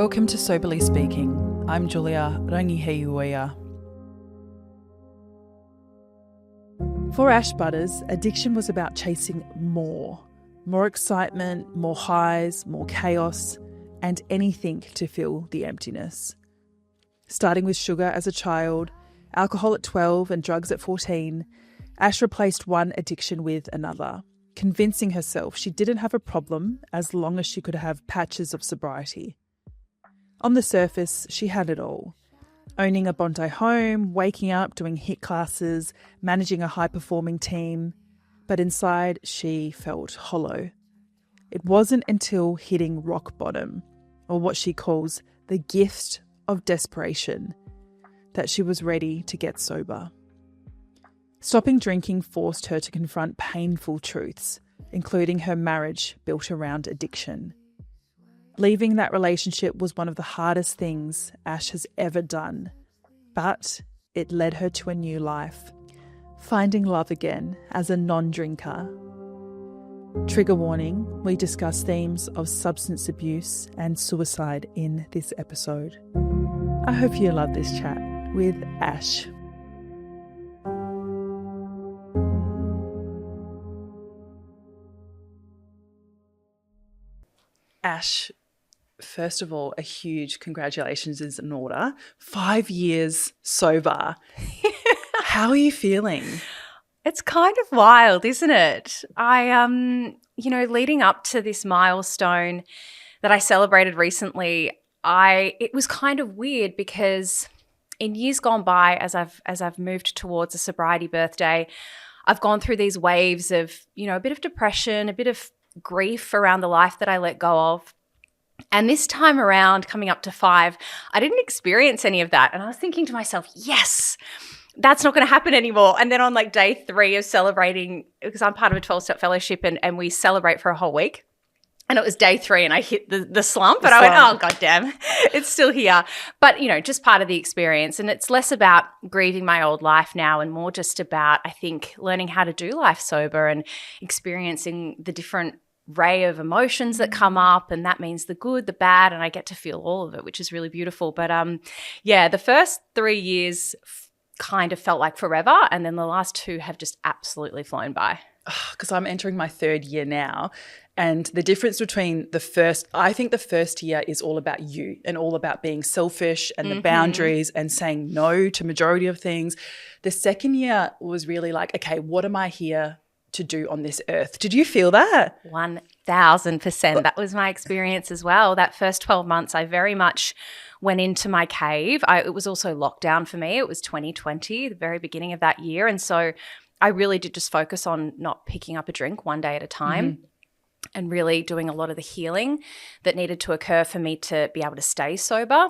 Welcome to Soberly Speaking. I'm Julia Rangiheiuia. For Ash Butterss, addiction was about chasing more excitement, more highs, more chaos, and anything to fill the emptiness. Starting with sugar as a child, alcohol at 12 and drugs at 14, Ash replaced one addiction with another, convincing herself she didn't have a problem as long as she could have patches of sobriety. On the surface, she had it all. Owning a Bondi home, waking up, doing HIIT classes, managing a high-performing team. But inside, she felt hollow. It wasn't until hitting rock bottom, or what she calls the gift of desperation, that she was ready to get sober. Stopping drinking forced her to confront painful truths, including her marriage built around addiction. Leaving that relationship was one of the hardest things Ash has ever done, but it led her to a new life, finding love again as a non-drinker. Trigger warning, we discuss themes of substance abuse and suicide in this episode. I hope you love this chat with Ash. Ash, first of all, a huge congratulations is in order. 5 years sober. How are you feeling? It's kind of wild, isn't it? Leading up to this milestone that I celebrated recently, it was kind of weird because in years gone by, as I've moved towards a sobriety birthday, I've gone through these waves of, a bit of depression, a bit of grief around the life that I let go of. And this time around, coming up to 5, I didn't experience any of that. And I was thinking to myself, yes, that's not going to happen anymore. And then on day 3 of celebrating, because I'm part of a 12-step fellowship and we celebrate for a whole week. And it was day 3 and I hit the slump and I went, oh, goddamn, it's still here. But, just part of the experience. And it's less about grieving my old life now and more just about, I think, learning how to do life sober and experiencing the different array of emotions that come up, and that means the good, the bad, and I get to feel all of it, which is really beautiful. But the first 3 years kind of felt like forever, and then the last 2 have just absolutely flown by. Because I'm entering my 3rd year now, and the difference between I think the first year is all about you and all about being selfish and the boundaries and saying no to majority of things. The second year was really like, okay, what am I here to do on this earth? Did you feel that? 1000%. That was my experience as well. That first 12 months, I very much went into my cave. It was also lockdown for me. It was 2020, the very beginning of that year. And so I really did just focus on not picking up a drink one day at a time and really doing a lot of the healing that needed to occur for me to be able to stay sober.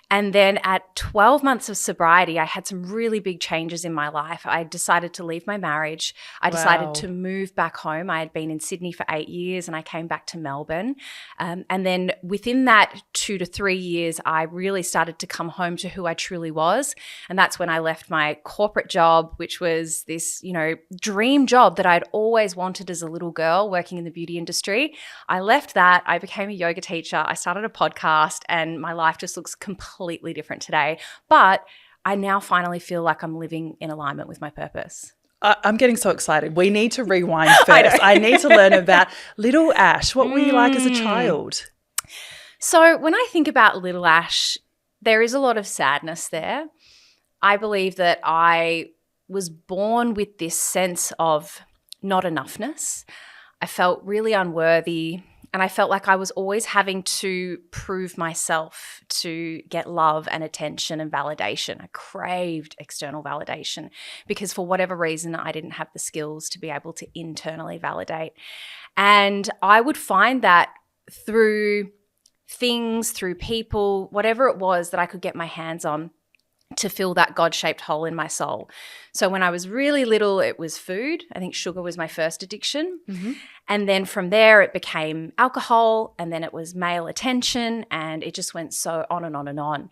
And then at 12 months of sobriety, I had some really big changes in my life. I decided to leave my marriage. I decided to move back home. I had been in Sydney for 8 years and I came back to Melbourne. And then within that 2 to 3 years, I really started to come home to who I truly was. And that's when I left my corporate job, which was this, dream job that I'd always wanted as a little girl working in the beauty industry. I left that. I became a yoga teacher. I started a podcast and my life just looks completely different today. But I now finally feel like I'm living in alignment with my purpose. I'm getting so excited. We need to rewind first. I need to learn about little Ash. What were you like as a child? So when I think about little Ash, there is a lot of sadness there. I believe that I was born with this sense of not enoughness. I felt really unworthy. And I felt like I was always having to prove myself to get love and attention and validation. I craved external validation because for whatever reason, I didn't have the skills to be able to internally validate. And I would find that through things, through people, whatever it was that I could get my hands on to fill that God-shaped hole in my soul. So when I was really little, it was food. I think sugar was my first addiction. And then from there, it became alcohol, and then it was male attention, and it just went so on and on and on.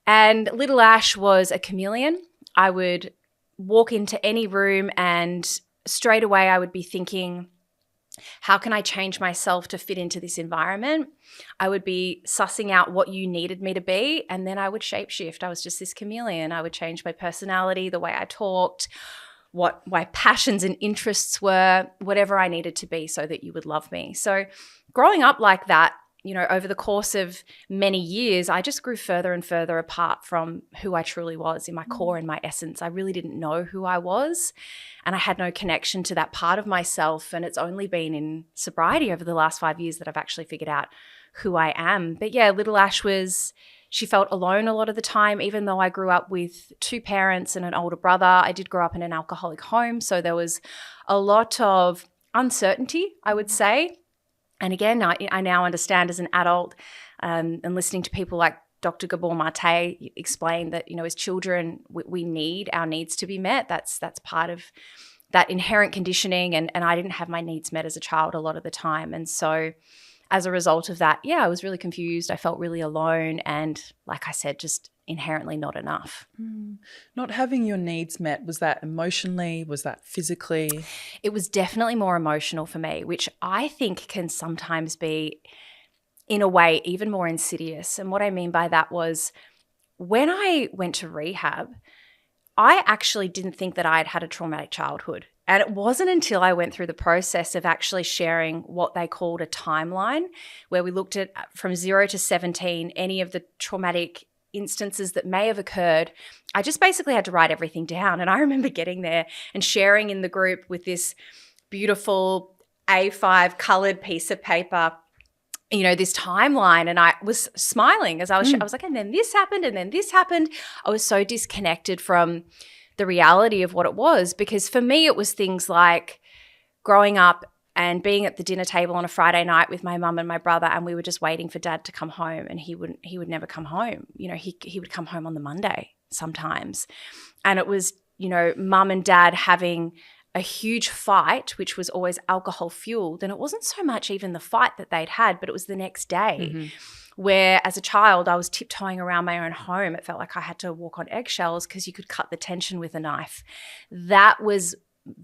And little Ash was a chameleon. I would walk into any room and straight away I would be thinking, How can I change myself to fit into this environment? I would be sussing out what you needed me to be, and then I would shapeshift. I was just this chameleon. I would change my personality, the way I talked, what my passions and interests were, whatever I needed to be so that you would love me. So growing up like that, over the course of many years, I just grew further and further apart from who I truly was in my core and my essence. I really didn't know who I was, and I had no connection to that part of myself. And it's only been in sobriety over the last 5 years that I've actually figured out who I am. But yeah, little Ash she felt alone a lot of the time, even though I grew up with 2 parents and an older brother. I did grow up in an alcoholic home, so there was a lot of uncertainty, I would say. And again, I now understand as an adult and listening to people like Dr. Gabor Mate explain that, as children, we need our needs to be met. That's part of that inherent conditioning. And I didn't have my needs met as a child a lot of the time. And so as a result of that, I was really confused. I felt really alone. And like I said, just inherently not enough. Not having your needs met, was that emotionally? Was that physically? It was definitely more emotional for me, which I think can sometimes be, in a way, even more insidious. And what I mean by that was when I went to rehab, I actually didn't think that I had had a traumatic childhood. And it wasn't until I went through the process of actually sharing what they called a timeline, where we looked at from 0 to 17, any of the traumatic instances that may have occurred. I just basically had to write everything down. And I remember getting there and sharing in the group with this beautiful A5 colored piece of paper, this timeline. And I was smiling as I was like, and then this happened, and then this happened. I was so disconnected from the reality of what it was, because for me, it was things like growing up and being at the dinner table on a Friday night with my mum and my brother, and we were just waiting for Dad to come home, and he would never come home. He would come home on the Monday sometimes. And it was, mum and Dad having a huge fight, which was always alcohol fueled. And it wasn't so much even the fight that they'd had, but it was the next day where as a child I was tiptoeing around my own home. It felt like I had to walk on eggshells because you could cut the tension with a knife. That was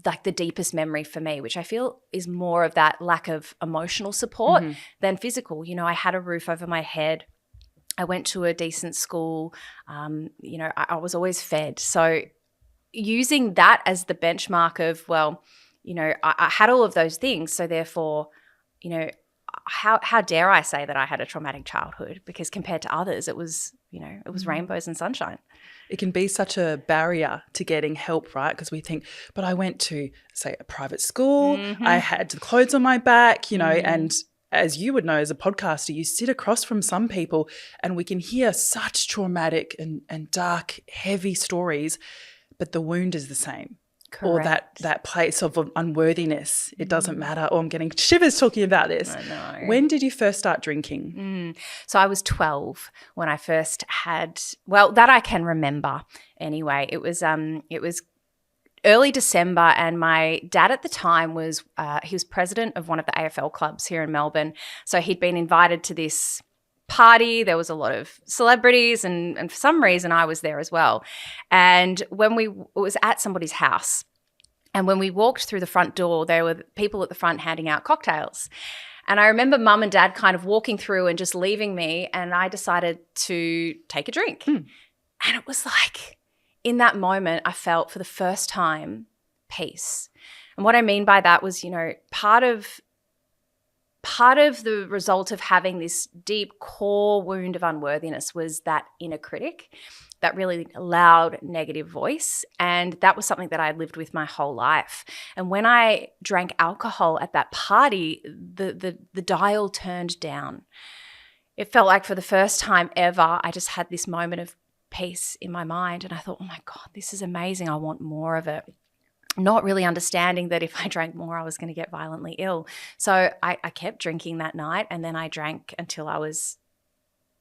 like the deepest memory for me, which I feel is more of that lack of emotional support than physical. I had a roof over my head. I went to a decent school. I was always fed. So using that as the benchmark of, I had all of those things. So therefore, how dare I say that I had a traumatic childhood? Because compared to others, it was rainbows and sunshine. It can be such a barrier to getting help, right? Because we think, but I went to, say, a private school, I had the clothes on my back, and as you would know as a podcaster, you sit across from some people and we can hear such traumatic and dark, heavy stories, but the wound is the same. Correct. Or that place of unworthiness. It doesn't matter. Oh, I'm getting shivers talking about this. I know. When did you first start drinking? So I was 12 when I first had, that I can remember anyway. It was early December, and my dad at the time was he was president of one of the AFL clubs here in Melbourne. So he'd been invited to this party. There was a lot of celebrities, and for some reason I was there as well. And it was at somebody's house, and when we walked through the front door, there were people at the front handing out cocktails. And I remember mum and dad kind of walking through and just leaving me, and I decided to take a drink. And it was like, in that moment, I felt for the first time peace. And what I mean by that was, part of the result of having this deep core wound of unworthiness was that inner critic, that really loud negative voice. And that was something that I had lived with my whole life. And when I drank alcohol at that party, the dial turned down. It felt like for the first time ever, I just had this moment of peace in my mind. And I thought, oh my God, this is amazing. I want more of it. Not really understanding that if I drank more, I was going to get violently ill. So I kept drinking that night, and then I drank until I was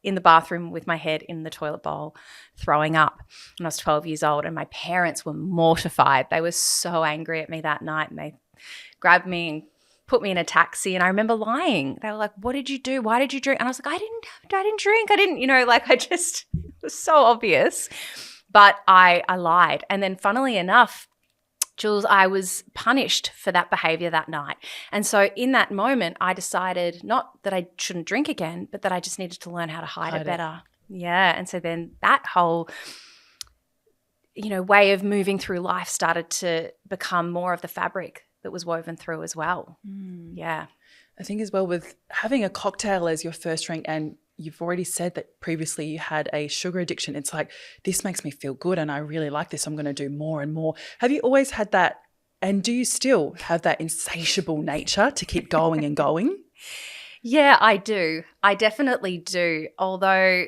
in the bathroom with my head in the toilet bowl, throwing up. And I was 12 years old, and my parents were mortified. They were so angry at me that night, and they grabbed me and put me in a taxi. And I remember lying. They were like, what did you do? Why did you drink? And I was like, I didn't drink. I didn't, it was so obvious. But I lied. And then funnily enough, Jules, I was punished for that behavior that night. And so in that moment, I decided not that I shouldn't drink again, but that I just needed to learn how to hide it better. Yeah. And so then that whole, way of moving through life started to become more of the fabric that was woven through as well. Yeah. I think as well with having a cocktail as your first drink, and you've already said that previously you had a sugar addiction. It's like, this makes me feel good and I really like this. I'm going to do more and more. Have you always had that? And do you still have that insatiable nature to keep going and going? Yeah, I do. I definitely do. Although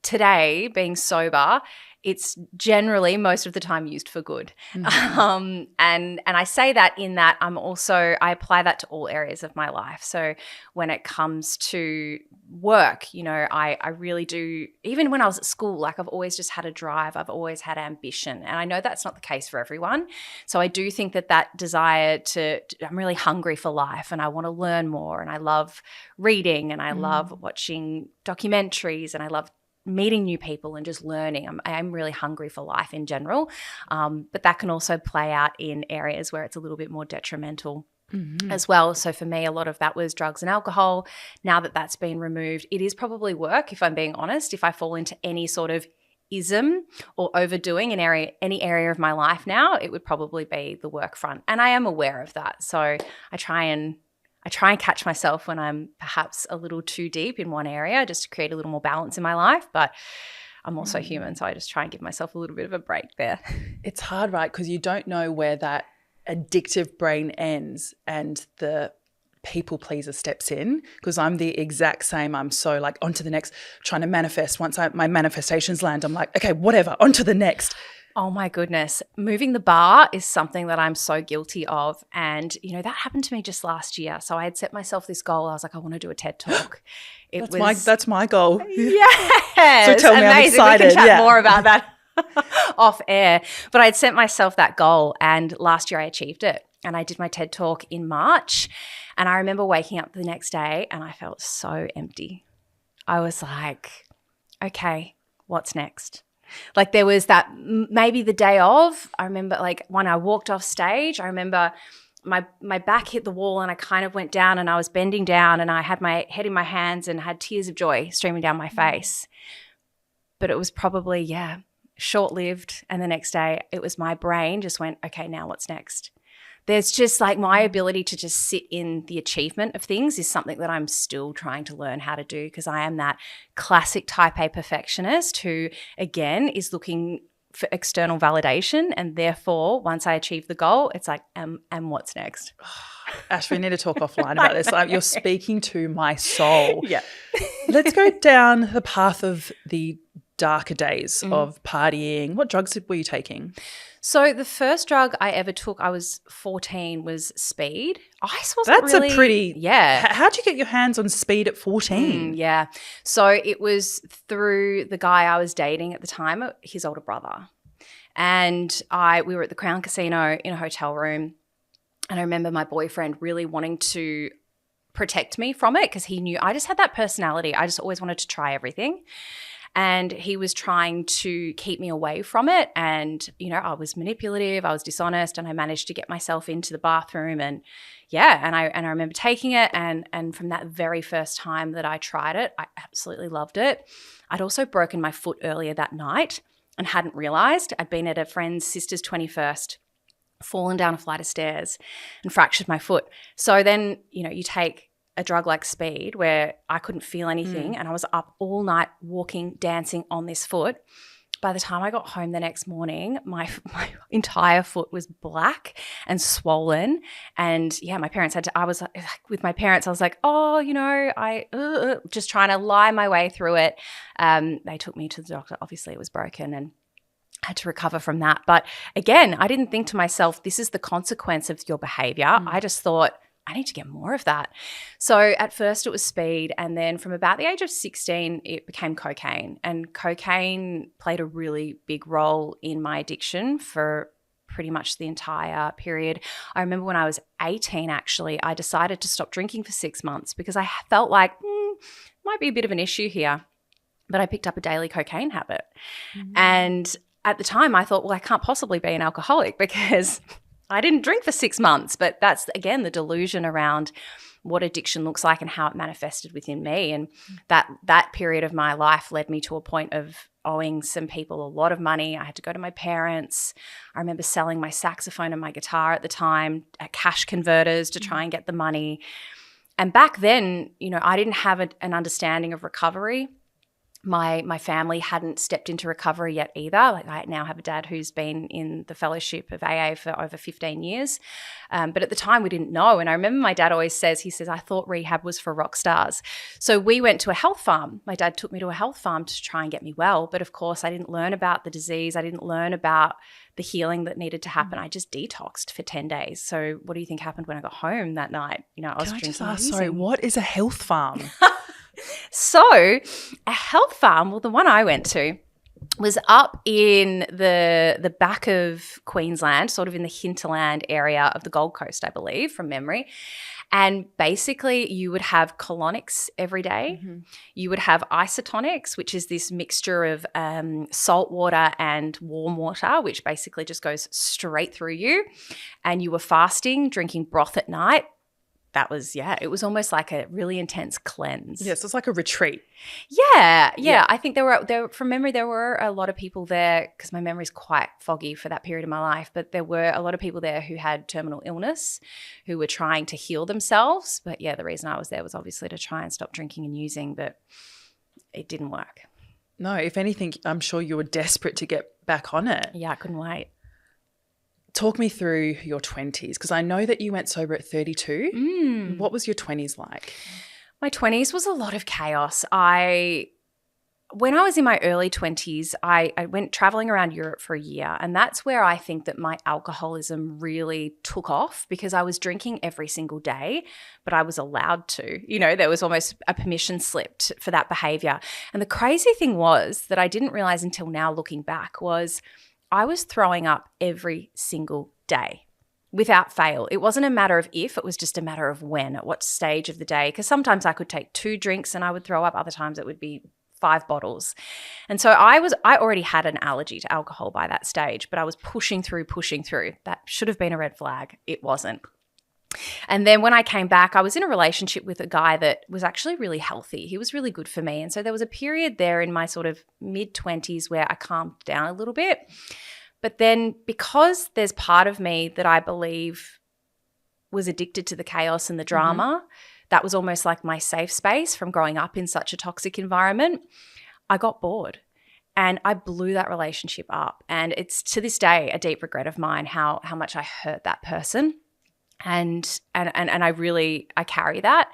today, being sober, it's generally most of the time used for good. And I say that in that I apply that to all areas of my life. So when it comes to work, I really do, even when I was at school, like I've always just had a drive, I've always had ambition. And I know that's not the case for everyone. So I do think that desire I'm really hungry for life and I want to learn more, and I love reading and I love watching documentaries and I love meeting new people and just learning. I'm really hungry for life in general, but that can also play out in areas where it's a little bit more detrimental as well. So for me, a lot of that was drugs and alcohol. Now that that's been removed, it is probably work, if I'm being honest. If I fall into any sort of ism or overdoing any area of my life now, it would probably be the work front. And I am aware of that. So I try and catch myself when I'm perhaps a little too deep in one area just to create a little more balance in my life. But I'm also human, so I just try and give myself a little bit of a break there. It's hard, right? Because you don't know where that addictive brain ends and the people pleaser steps in, because I'm the exact same. I'm so like on to the next, trying to manifest. Once my manifestations land, I'm like, okay, whatever, on to the next. Oh my goodness. Moving the bar is something that I'm so guilty of. And, that happened to me just last year. So I had set myself this goal. I was like, I want to do a TED Talk. That's my goal. Yes. So tell me, I'm excited. We can chat more about that off air. But I'd set myself that goal, and last year I achieved it. And I did my TED Talk in March. And I remember waking up the next day and I felt so empty. I was like, okay, what's next? Like there was that maybe the day of, I remember like when I walked off stage, I remember my back hit the wall and I kind of went down and I was bending down and I had my head in my hands and had tears of joy streaming down my face. But it was probably, short-lived. And the next day it was my brain just went, okay, now what's next? There's just like my ability to just sit in the achievement of things is something that I'm still trying to learn how to do, because I am that classic type A perfectionist who, again, is looking for external validation. And therefore, once I achieve the goal, it's like, and what's next? Ash, we need to talk offline about this. You're speaking to my soul. Yeah. Let's go down the path of the darker days of partying. What drugs were you taking? So the first drug I ever took, I was 14, was speed. Ice wasn't That's really, a pretty – yeah. How'd you get your hands on speed at 14? Yeah. So it was through the guy I was dating at the time, his older brother. And we were at the Crown Casino in a hotel room, and I remember my boyfriend really wanting to protect me from it because he knew I just had that personality. I just always wanted to try everything. And he was trying to keep me away from it. And, I was manipulative, I was dishonest, and I managed to get myself into the bathroom. And I remember taking it. And from that very first time that I tried it, I absolutely loved it. I'd also broken my foot earlier that night and hadn't realized. I'd been at a friend's sister's 21st, fallen down a flight of stairs and fractured my foot. So then, you take a drug like speed where I couldn't feel anything and I was up all night walking, dancing on this foot. By the time I got home the next morning, my entire foot was black and swollen. And my parents I was with my parents, I was like, I just trying to lie my way through it. They took me to the doctor. Obviously it was broken and had to recover from that. But again, I didn't think to myself, this is the consequence of your behavior. I just thought, I need to get more of that. So at first it was speed, and then from about the age of 16, it became cocaine. And cocaine played a really big role in my addiction for pretty much the entire period. I remember when I was 18, actually, I decided to stop drinking for 6 months because I felt like might be a bit of an issue here. But I picked up a daily cocaine habit. And at the time I thought, well, I can't possibly be an alcoholic because I didn't drink for 6 months. But that's, again, the delusion around what addiction looks like and how it manifested within me. And that period of my life led me to a point of owing some people a lot of money. I had to go to my parents. I remember selling my saxophone and my guitar at the time at cash converters to try and get the money. And back then, I didn't have an understanding of recovery. My family hadn't stepped into recovery yet either. Like, I now have a dad who's been in the fellowship of AA for over 15 years. But at the time we didn't know. And I remember my dad always says, I thought rehab was for rock stars. So we went to a health farm. My dad took me to a health farm to try and get me well. But of course I didn't learn about the disease. I didn't learn about the healing that needed to happen. I just detoxed for 10 days. So what do you think happened when I got home that night? I was drinking. Can I just ask, sorry, what is a health farm? So a health farm, well, the one I went to was up in the back of Queensland, sort of in the hinterland area of the Gold Coast, I believe, from memory. And basically you would have colonics every day. Mm-hmm. You would have isotonics, which is this mixture of salt water and warm water, which basically just goes straight through you. And you were fasting, drinking broth at night. That was, it was almost like a really intense cleanse. Yes, it's like a retreat. Yeah. I think there were from memory, there were a lot of people there, because my memory is quite foggy for that period of my life, but there were a lot of people there who had terminal illness, who were trying to heal themselves. But the reason I was there was obviously to try and stop drinking and using, but it didn't work. No, if anything, I'm sure you were desperate to get back on it. Yeah, I couldn't wait. Talk me through your 20s, because I know that you went sober at 32. What was your 20s like? My 20s was a lot of chaos. When I was in my early 20s, I went traveling around Europe for a year, and that's where I think that my alcoholism really took off, because I was drinking every single day, but I was allowed to. There was almost a permission slip for that behavior. And the crazy thing was that I didn't realize until now, looking back, was I was throwing up every single day without fail. It wasn't a matter of if, it was just a matter of when, at what stage of the day. Because sometimes I could take 2 drinks and I would throw up. Other times it would be 5 bottles. And so I already had an allergy to alcohol by that stage, but I was pushing through. That should have been a red flag. It wasn't. And then when I came back, I was in a relationship with a guy that was actually really healthy. He was really good for me. And so there was a period there in my sort of mid-20s where I calmed down a little bit. But then, because there's part of me that I believe was addicted to the chaos and the drama, that was almost like my safe space from growing up in such a toxic environment, I got bored. And I blew that relationship up. And it's, to this day, a deep regret of mine how much I hurt that person. And I carry that.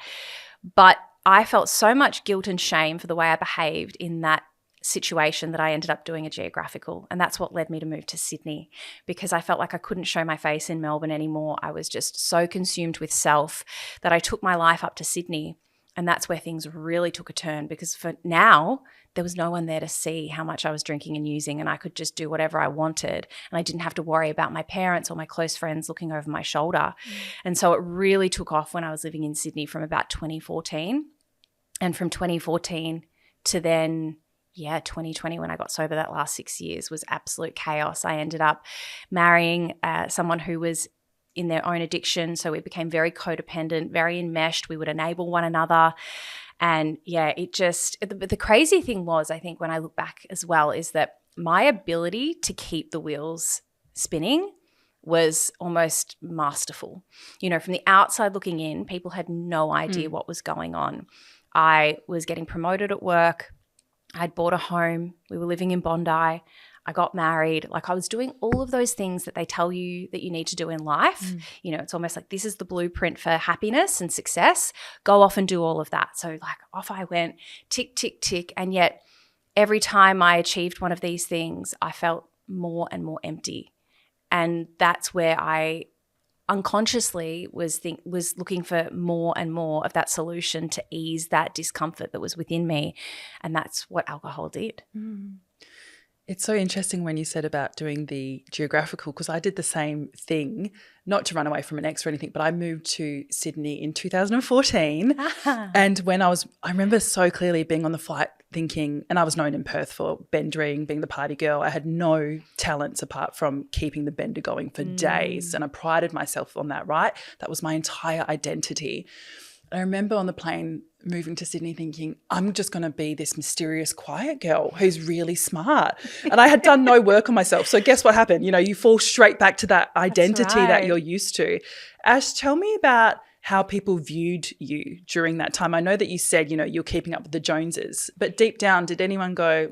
But I felt so much guilt and shame for the way I behaved in that situation that I ended up doing a geographical. And that's what led me to move to Sydney, because I felt like I couldn't show my face in Melbourne anymore. I was just so consumed with self that I took my life up to Sydney. And that's where things really took a turn, because for now, there was no one there to see how much I was drinking and using, and I could just do whatever I wanted. And I didn't have to worry about my parents or my close friends looking over my shoulder. And so it really took off when I was living in Sydney from about 2014. And from 2014 to then, 2020, when I got sober, that last 6 years was absolute chaos. I ended up marrying someone who was in their own addiction. So we became very codependent, very enmeshed. We would enable one another. And the crazy thing was, I think when I look back as well, is that my ability to keep the wheels spinning was almost masterful. From the outside looking in, people had no idea what was going on. I was getting promoted at work. I'd bought a home. We were living in Bondi. I got married. Like, I was doing all of those things that they tell you that you need to do in life. It's almost like this is the blueprint for happiness and success. Go off and do all of that. So like off I went, tick, tick, tick. And yet every time I achieved one of these things, I felt more and more empty. And that's where I unconsciously was looking for more and more of that solution to ease that discomfort that was within me. And that's what alcohol did. It's so interesting when you said about doing the geographical, because I did the same thing, not to run away from an ex or anything, but I moved to Sydney in 2014. And when I remember so clearly being on the flight thinking, and I was known in Perth for bendering, being the party girl. I had no talents apart from keeping the bender going for days, and I prided myself on that, right? That was my entire identity. I remember on the plane moving to Sydney thinking, I'm just going to be this mysterious quiet girl who's really smart. And I had done no work on myself. So guess what happened? You know, you fall straight back to that identity that you're used to. Ash, tell me about how people viewed you during that time. I know that you said, you know, you're keeping up with the Joneses, but deep down, did anyone go,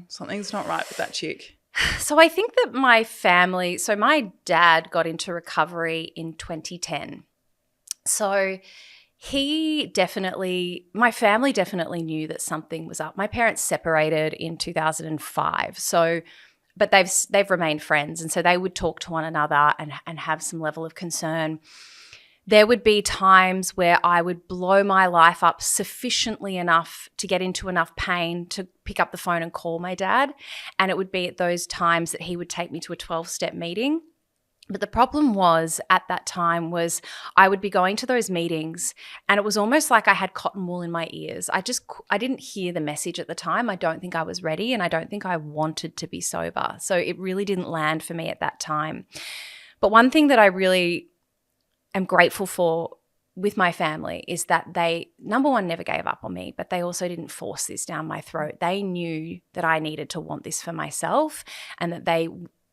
something's not right with that chick? So I think that my family, so my dad got into recovery in 2010. So my family definitely knew that something was up. My parents separated in 2005. So, but they've remained friends. And so they would talk to one another and have some level of concern. There would be times where I would blow my life up sufficiently enough to get into enough pain to pick up the phone and call my dad. And it would be at those times that he would take me to a 12-step meeting. But the problem was at that time was I would be going to those meetings and it was almost like I had cotton wool in my ears. I didn't hear the message at the time. I don't think I was ready and I don't think I wanted to be sober. So it really didn't land for me at that time. But one thing that I really am grateful for with my family is that they, number one, never gave up on me, but they also didn't force this down my throat. They knew that I needed to want this for myself and that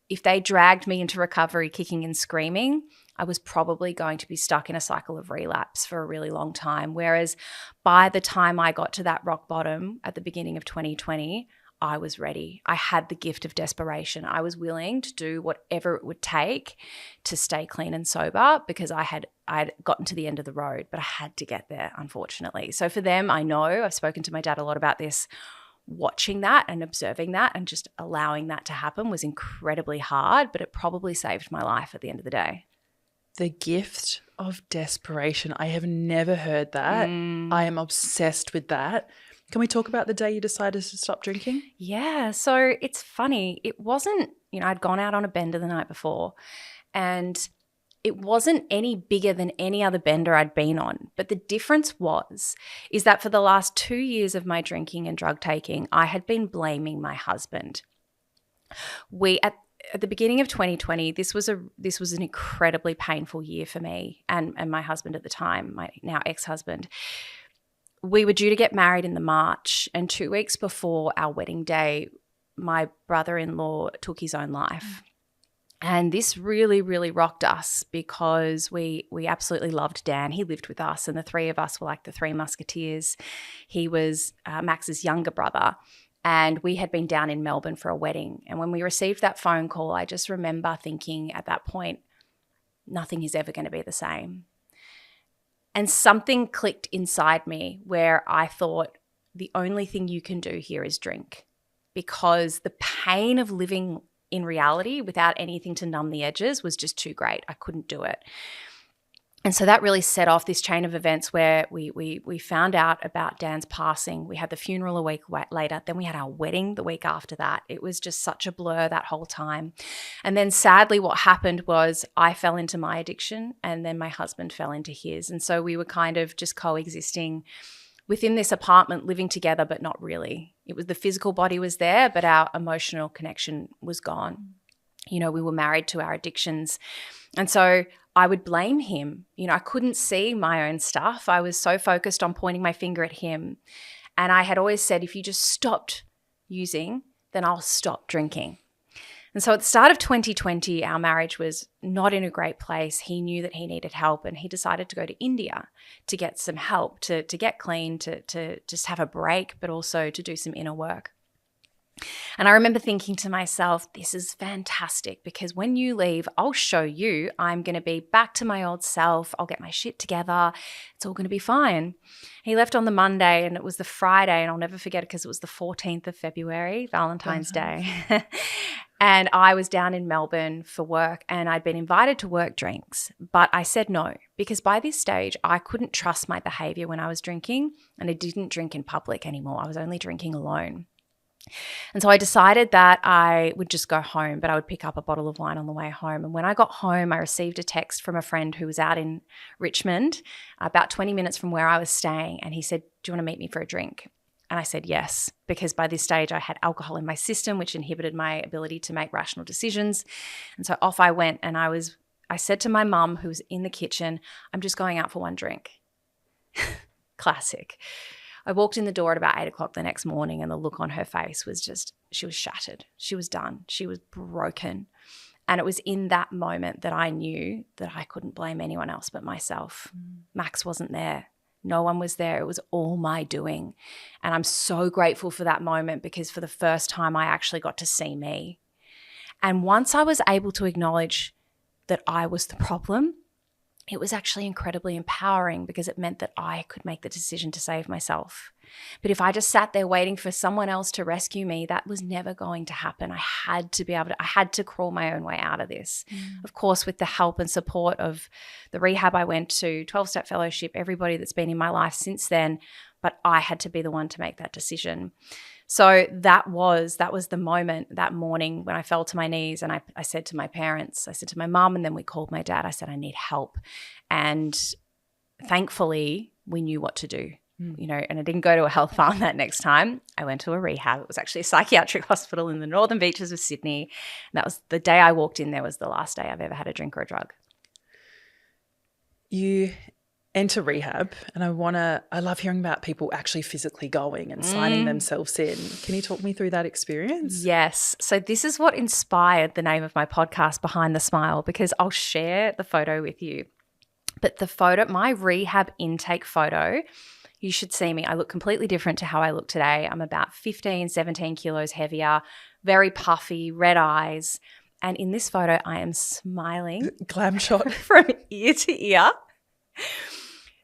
if they dragged me into recovery kicking and screaming, I was probably going to be stuck in a cycle of relapse for a really long time. Whereas by the time I got to that rock bottom at the beginning of 2020, I was ready. I had the gift of desperation. I was willing to do whatever it would take to stay clean and sober because I'd gotten to the end of the road, but I had to get there, unfortunately. So for them, I know, I've spoken to my dad a lot about this, watching that and observing that and just allowing that to happen was incredibly hard, but it probably saved my life at the end of the day. The gift of desperation. I have never heard that. I am obsessed with that. Can we talk about the day you decided to stop drinking? Yeah. So it's funny. It wasn't, I'd gone out on a bender the night before and it wasn't any bigger than any other bender I'd been on. But the difference is that for the last 2 years of my drinking and drug taking, I had been blaming my husband. At the beginning of 2020, this was an incredibly painful year for me and my husband at the time, my now ex-husband. We were due to get married in the March, and 2 weeks before our wedding day, my brother-in-law took his own life. And this really, really rocked us because we absolutely loved Dan. He lived with us and the three of us were like the three musketeers. He was Max's younger brother and we had been down in Melbourne for a wedding. And when we received that phone call, I just remember thinking at that point, nothing is ever going to be the same. And something clicked inside me where I thought the only thing you can do here is drink because the pain of living in reality without anything to numb the edges was just too great. I couldn't do it. And so that really set off this chain of events where we found out about Dan's passing. We had the funeral a week later. Then we had our wedding the week after that. It was just such a blur that whole time. And then sadly what happened was I fell into my addiction and then my husband fell into his. And so we were kind of just coexisting within this apartment, living together, but not really. It was the physical body was there, but our emotional connection was gone. We were married to our addictions. And so I would blame him. I couldn't see my own stuff. I was so focused on pointing my finger at him. And I had always said, if you just stopped using, then I'll stop drinking. And so at the start of 2020, our marriage was not in a great place. He knew that he needed help and he decided to go to India to get some help, to get clean, to just have a break, but also to do some inner work. And I remember thinking to myself, this is fantastic because when you leave, I'll show you I'm going to be back to my old self. I'll get my shit together. It's all going to be fine. He left on the Monday and it was the Friday, and I'll never forget it because it was the 14th of February, Valentine's Day. And I was down in Melbourne for work and I'd been invited to work drinks, but I said no because by this stage I couldn't trust my behavior when I was drinking and I didn't drink in public anymore. I was only drinking alone. And so I decided that I would just go home, but I would pick up a bottle of wine on the way home. And when I got home, I received a text from a friend who was out in Richmond, about 20 minutes from where I was staying. And he said, do you want to meet me for a drink? And I said yes, because by this stage I had alcohol in my system, which inhibited my ability to make rational decisions. And so off I went, and I said to my mum, who was in the kitchen, I'm just going out for one drink. Classic. I walked in the door at about 8 o'clock the next morning, and the look on her face was just, she was shattered. She was done. She was broken. And it was in that moment that I knew that I couldn't blame anyone else but myself. Max wasn't there. No one was there. It was all my doing. And I'm so grateful for that moment, because for the first time I actually got to see me. And once I was able to acknowledge that I was the problem, it was actually incredibly empowering, because it meant that I could make the decision to save myself. But if I just sat there waiting for someone else to rescue me, that was never going to happen. I had to crawl my own way out of this. Of course, with the help and support of the rehab I went to, 12-step fellowship, everybody that's been in my life since then, but I had to be the one to make that decision. So that was the moment, that morning, when I fell to my knees, and I said to my parents, I said to my mum, and then we called my dad. I said, I need help. And thankfully we knew what to do, and I didn't go to a health farm that next time. I went to a rehab. It was actually a psychiatric hospital in the northern beaches of Sydney. And that was the day I walked in there, was the last day I've ever had a drink or a drug. You enter rehab, and I love hearing about people actually physically going and signing themselves in. Can you talk me through that experience? Yes. So this is what inspired the name of my podcast, Behind the Smile, because I'll share the photo with you. But the photo, my rehab intake photo, you should see me. I look completely different to how I look today. I'm about 15, 17 kilos heavier, very puffy, red eyes. And in this photo, I am smiling. Glam shot. From ear to ear.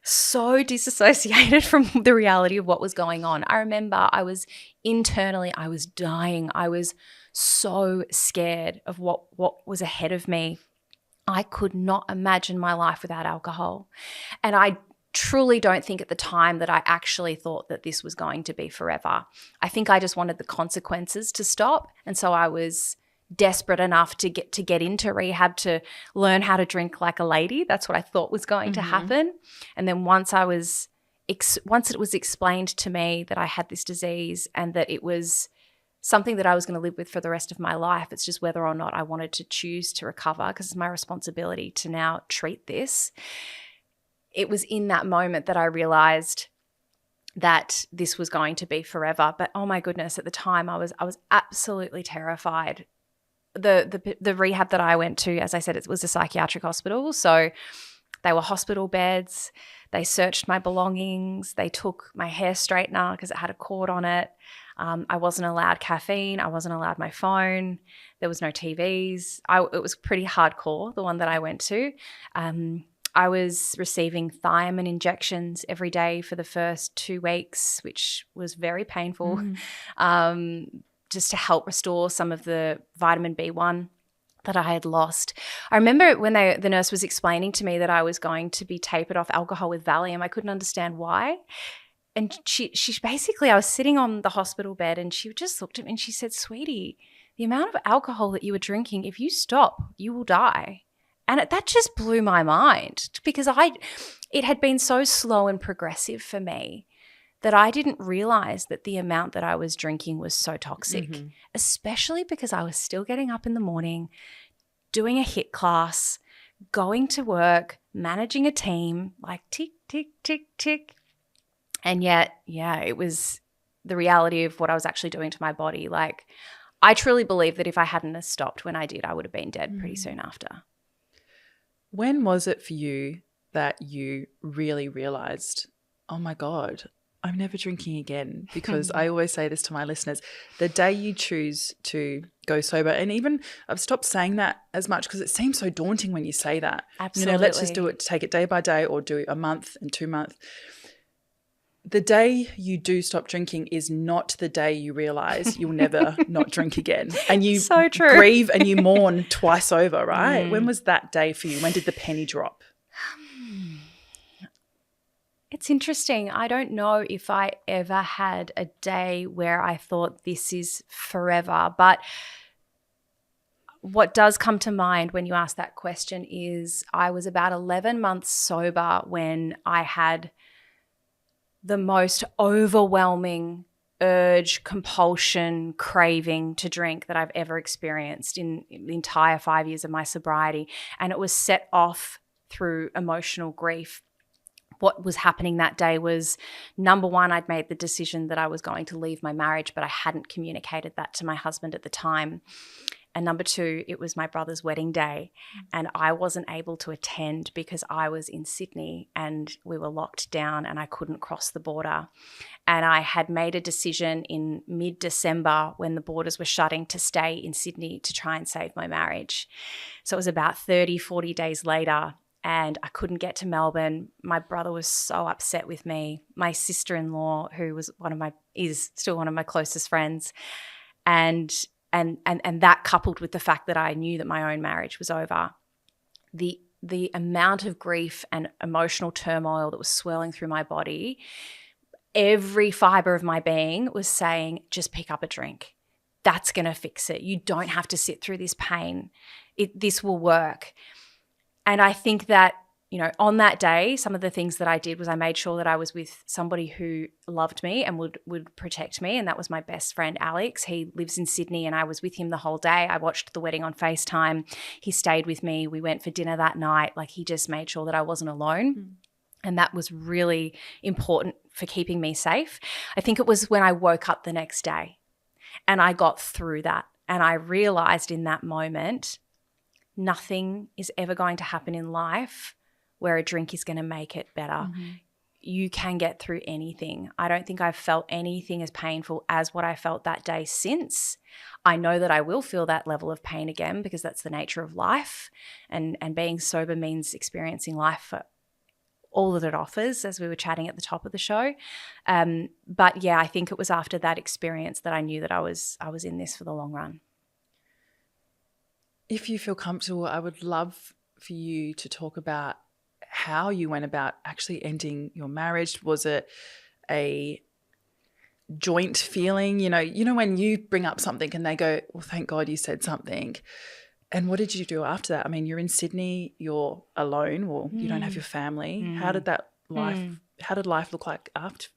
So disassociated from the reality of what was going on. I remember I was dying. I was so scared of what was ahead of me. I could not imagine my life without alcohol. And I truly don't think at the time that I actually thought that this was going to be forever. I think I just wanted the consequences to stop. And so I was desperate enough to get into rehab, to learn how to drink like a lady. That's what I thought was going to happen. And then once it was explained to me that I had this disease and that it was something that I was going to live with for the rest of my life, it's just whether or not I wanted to choose to recover, because it's my responsibility to now treat this. It was in that moment that I realized that this was going to be forever. But oh my goodness, at the time I was absolutely terrified. The rehab that I went to, as I said, it was a psychiatric hospital. So they were hospital beds. They searched my belongings. They took my hair straightener because it had a cord on it. I wasn't allowed caffeine. I wasn't allowed my phone. There was no TVs. It was pretty hardcore, the one that I went to. I was receiving thiamine injections every day for the first 2 weeks, which was very painful, just to help restore some of the vitamin B1 that I had lost. I remember when the nurse was explaining to me that I was going to be tapered off alcohol with Valium, I couldn't understand why. And she basically, I was sitting on the hospital bed, and she just looked at me and she said, "Sweetie, the amount of alcohol that you were drinking, if you stop, you will die." And that just blew my mind, because it had been so slow and progressive for me that I didn't realize that the amount that I was drinking was so toxic, especially because I was still getting up in the morning, doing a HIIT class, going to work, managing a team, like tick, tick, tick, tick. And yet, it was the reality of what I was actually doing to my body. Like, I truly believe that if I hadn't have stopped when I did, I would have been dead pretty soon after. When was it for you that you really realized, oh my God, I'm never drinking again? Because I always say this to my listeners, the day you choose to go sober, and even I've stopped saying that as much because it seems so daunting when you say that. Absolutely. Let's just do it, take it day by day, or do a month and 2 months. The day you do stop drinking is not the day you realize you'll never not drink again. And you so true. Grieve and you mourn twice over, right? When was that day for you? When did the penny drop? It's interesting. I don't know if I ever had a day where I thought this is forever, but what does come to mind when you ask that question is I was about 11 months sober when I had the most overwhelming urge, compulsion, craving to drink that I've ever experienced in the entire 5 years of my sobriety. And it was set off through emotional grief. What was happening that day was, number one, I'd made the decision that I was going to leave my marriage, but I hadn't communicated that to my husband at the time. And number two, it was my brother's wedding day, and I wasn't able to attend because I was in Sydney and we were locked down and I couldn't cross the border. And I had made a decision in mid-December when the borders were shutting to stay in Sydney to try and save my marriage. So it was about 30, 40 days later, and I couldn't get to Melbourne. My brother was so upset with me. My sister-in-law, who was is still one of my closest friends, and that coupled with the fact that I knew that my own marriage was over, the amount of grief and emotional turmoil that was swirling through my body, every fiber of my being was saying, just pick up a drink. That's going to fix it. You don't have to sit through this pain. This will work. And I think that, on that day, some of the things that I did was I made sure that I was with somebody who loved me and would protect me, and that was my best friend, Alex. He lives in Sydney, and I was with him the whole day. I watched the wedding on FaceTime. He stayed with me. We went for dinner that night. He just made sure that I wasn't alone. And that was really important for keeping me safe. I think it was when I woke up the next day and I got through that, and I realized in that moment, nothing is ever going to happen in life where a drink is going to make it better. Mm-hmm. You can get through anything. I don't think I've felt anything as painful as what I felt that day since. I know that I will feel that level of pain again because that's the nature of life, and being sober means experiencing life for all that it offers, as we were chatting at the top of the show. But yeah, I think it was after that experience that I knew that I was in this for the long run. If you feel comfortable, I would love for you to talk about how you went about actually ending your marriage. Was it a joint feeling? When you bring up something and they go, well, thank God you said something. And what did you do after that? I mean, you're in Sydney, you're alone, or you don't have your family. How did life look like after?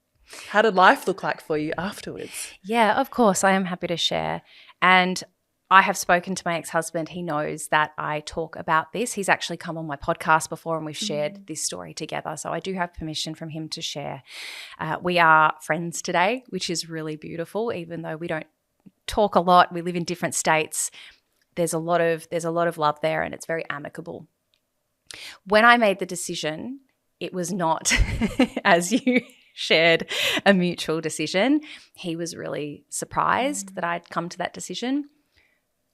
How did life look like for you afterwards? Yeah, of course. I am happy to share. And I have spoken to my ex-husband. He knows that I talk about this. He's actually come on my podcast before and we've shared this story together. So I do have permission from him to share. We are friends today, which is really beautiful. Even though we don't talk a lot, we live in different states. There's a lot of love there, and it's very amicable. When I made the decision, it was not, as you shared, a mutual decision. He was really surprised that I'd come to that decision.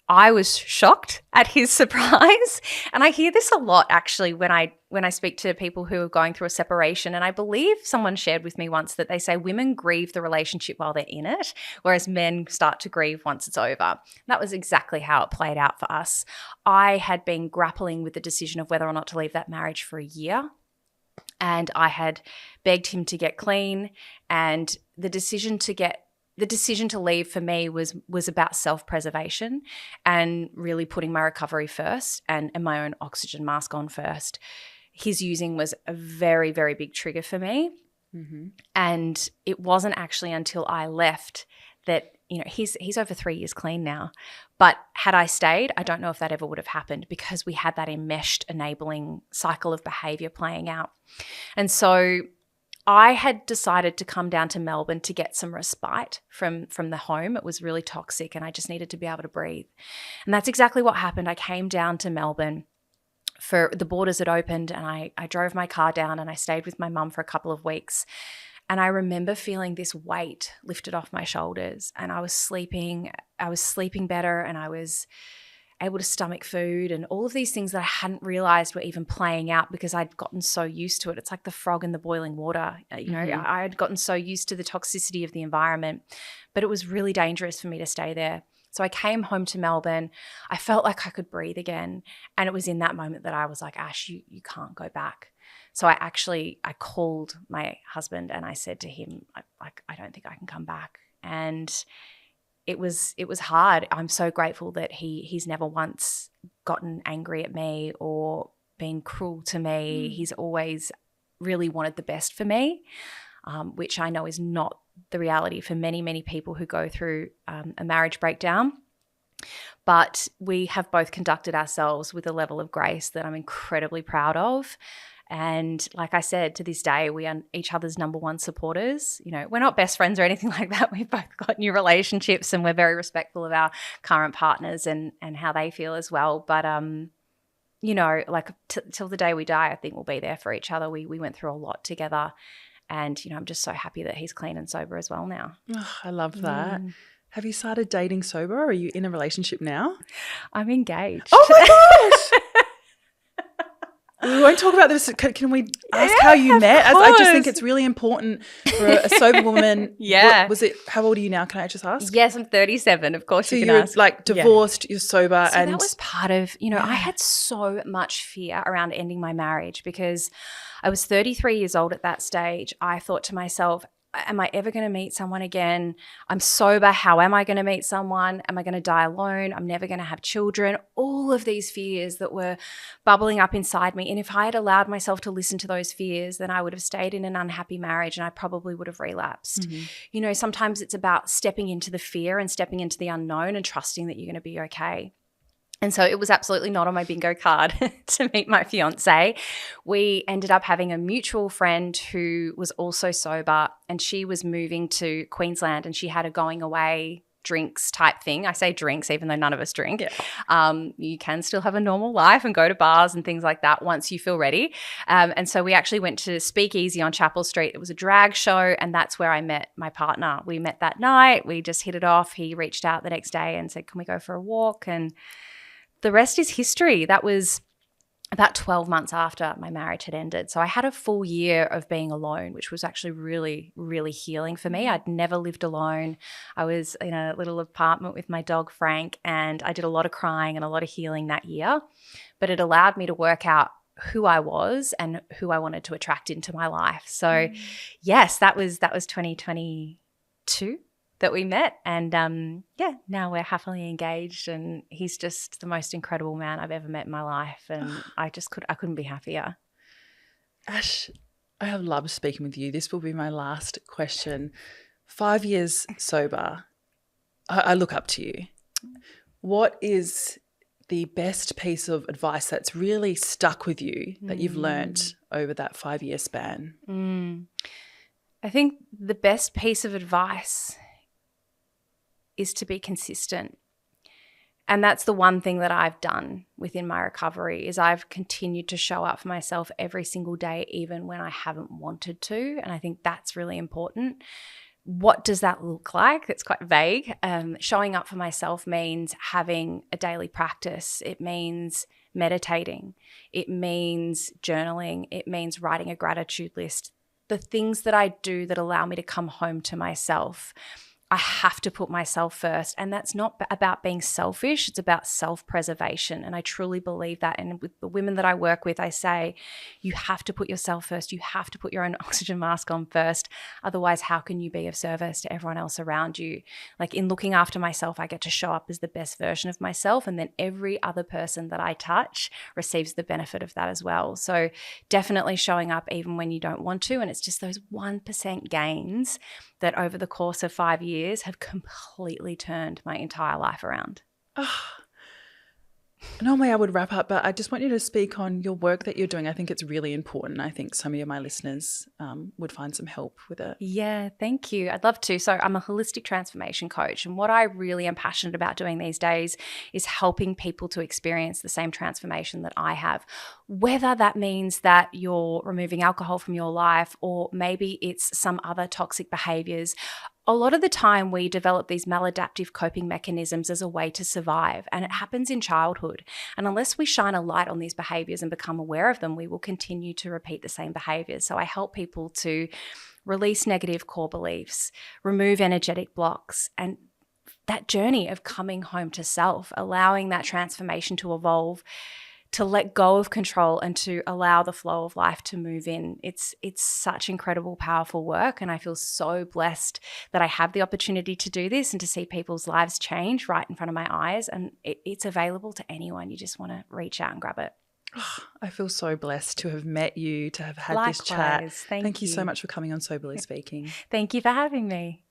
I was shocked at his surprise. And I hear this a lot actually when I speak to people who are going through a separation. And I believe someone shared with me once that they say women grieve the relationship while they're in it, whereas men start to grieve once it's over. That was exactly how it played out for us. I had been grappling with the decision of whether or not to leave that marriage for a year. And I had begged him to get clean, and the decision to leave for me was about self-preservation and really putting my recovery first and my own oxygen mask on first. His using was a very, very big trigger for me. Mm-hmm. And it wasn't actually until I left that, he's over 3 years clean now. But had I stayed, I don't know if that ever would have happened because we had that enmeshed enabling cycle of behavior playing out. And so I had decided to come down to Melbourne to get some respite from the home. It was really toxic and I just needed to be able to breathe. And that's exactly what happened. I came down to Melbourne for the borders had opened, and I drove my car down and I stayed with my mum for a couple of weeks. And I remember feeling this weight lifted off my shoulders, and I was sleeping better, and I was able to stomach food and all of these things that I hadn't realized were even playing out because I'd gotten so used to it. It's like the frog in the boiling water. I had gotten so used to the toxicity of the environment, but it was really dangerous for me to stay there. So I came home to Melbourne. I felt like I could breathe again. And it was in that moment that I was like, Ash, you can't go back. So I called my husband and I said to him, I don't think I can come back. And it was hard. I'm so grateful that he's never once gotten angry at me or been cruel to me. He's always really wanted the best for me, which I know is not the reality for many, many people who go through a marriage breakdown. But we have both conducted ourselves with a level of grace that I'm incredibly proud of. And like I said, to this day, we are each other's number one supporters. You know, we're not best friends or anything like that. We've both got new relationships and we're very respectful of our current partners and how they feel as well. But, you know, like till the day we die, I think we'll be there for each other. We went through a lot together. And, you know, I'm just so happy that he's clean and sober as well now. Oh, I love that. Have you started dating sober? Or are you in a relationship now? I'm engaged. Oh my gosh! We won't talk about this. Can we ask how you met? I just think it's really important for a sober woman. Yeah. How old are you now? Can I just ask? Yes, I'm 37. Of course, so you can ask. Like divorced, you're sober. So that was part of, you know, I had so much fear around ending my marriage because I was 33 years old at that stage. I thought to myself, am I ever going to meet someone again? I'm sober. How am I going to meet someone? Am I going to die alone? I'm never going to have children. All of these fears that were bubbling up inside me. And if I had allowed myself to listen to those fears, then I would have stayed in an unhappy marriage and I probably would have relapsed. Mm-hmm. You know, sometimes it's about stepping into the fear and stepping into the unknown and trusting that you're going to be okay. And so it was absolutely not on my bingo card to meet my fiance. We ended up having a mutual friend who was also sober, and she was moving to Queensland and she had a going away drinks type thing. I say drinks even though none of us drink. Yeah. You can still have a normal life and go to bars and things like that once you feel ready. And so we actually went to Speakeasy on Chapel Street. It was a drag show and that's where I met my partner. We met that night. We just hit it off. He reached out the next day and said, can we go for a walk? And the rest is history. That was about 12 months after my marriage had ended. So I had a full year of being alone, which was actually really, really healing for me. I'd never lived alone. I was in a little apartment with my dog, Frank, and I did a lot of crying and a lot of healing that year. But it allowed me to work out who I was and who I wanted to attract into my life. So yes, that was 2022. That we met and now we're happily engaged and he's just the most incredible man I've ever met in my life and I couldn't be happier. Ash, I have loved speaking with you. This will be my last question. 5 years sober, I look up to you. What is the best piece of advice that's really stuck with you that you've learnt over that 5-year span? I think the best piece of advice is to be consistent. And that's the one thing that I've done within my recovery is I've continued to show up for myself every single day, even when I haven't wanted to. And I think that's really important. What does that look like? It's quite vague. Showing up for myself means having a daily practice. It means meditating. It means journaling. It means writing a gratitude list. The things that I do that allow me to come home to myself. I have to put myself first. And that's not about being selfish. It's about self-preservation. And I truly believe that. And with the women that I work with, I say, you have to put yourself first. You have to put your own oxygen mask on first. Otherwise, how can you be of service to everyone else around you? Like in looking after myself, I get to show up as the best version of myself. And then every other person that I touch receives the benefit of that as well. So definitely showing up even when you don't want to. And it's just those 1% gains that over the course of 5 years have completely turned my entire life around. Normally I would wrap up, but I just want you to speak on your work that you're doing. I think it's really important. I think some of my listeners would find some help with it. Yeah, thank you. I'd love to. So I'm a holistic transformation coach, and what I really am passionate about doing these days is helping people to experience the same transformation that I have, whether that means that you're removing alcohol from your life or maybe it's some other toxic behaviors. A lot of the time we develop these maladaptive coping mechanisms as a way to survive, and it happens in childhood. And unless we shine a light on these behaviors and become aware of them, we will continue to repeat the same behaviors. So I help people to release negative core beliefs, remove energetic blocks, and that journey of coming home to self, allowing that transformation to evolve, to let go of control and to allow the flow of life to move in. It's such incredible, powerful work. And I feel so blessed that I have the opportunity to do this and to see people's lives change right in front of my eyes. And it's available to anyone. You just want to reach out and grab it. I feel so blessed to have met you, to have had Likewise. this chat. Thank you so you. much for coming on Soberly Speaking. Thank you for having me.